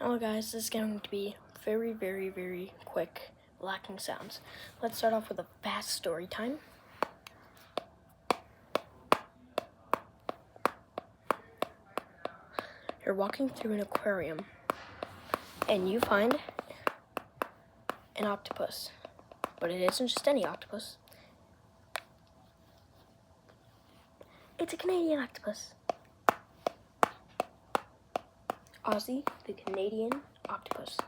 Hello guys, this is going to be very quick, relaxing sounds. Let's start off with a fast story time. You're walking through an aquarium and you find an octopus, but it isn't just any octopus. It's a Canadian octopus. Ozzy, the Canadian octopus.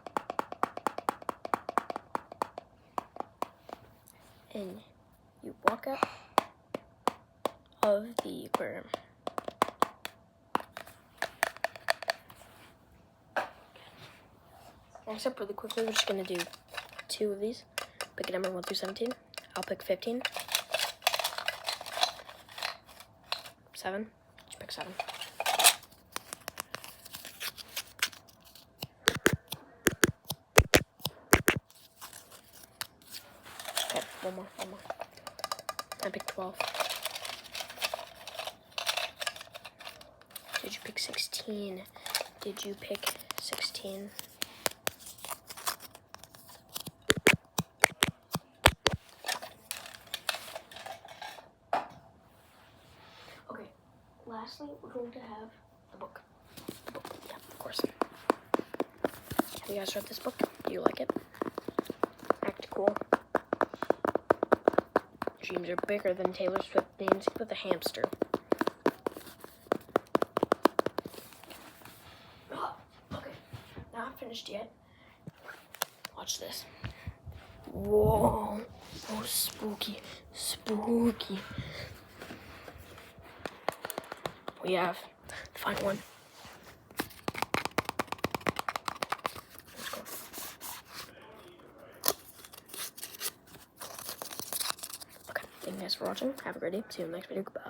And you walk out of the aquarium. Except really quickly, we're just gonna do 2 of these. Pick a number 1 through 17. I'll pick 15. 7. Just pick 7. Okay, one more. I picked 12. Did you pick 16? Did you pick 16? Okay, lastly, we're going to have the book. Yeah, of course. Have you guys read this book? Do you like it? Act cool. Dreams are bigger than Taylor Swift dancing with a hamster. Okay, not finished yet. Watch this. Whoa. Oh, spooky. We have the final one. Let's go. Okay, thank you guys for watching. Have a great day. See you in the next video. Goodbye.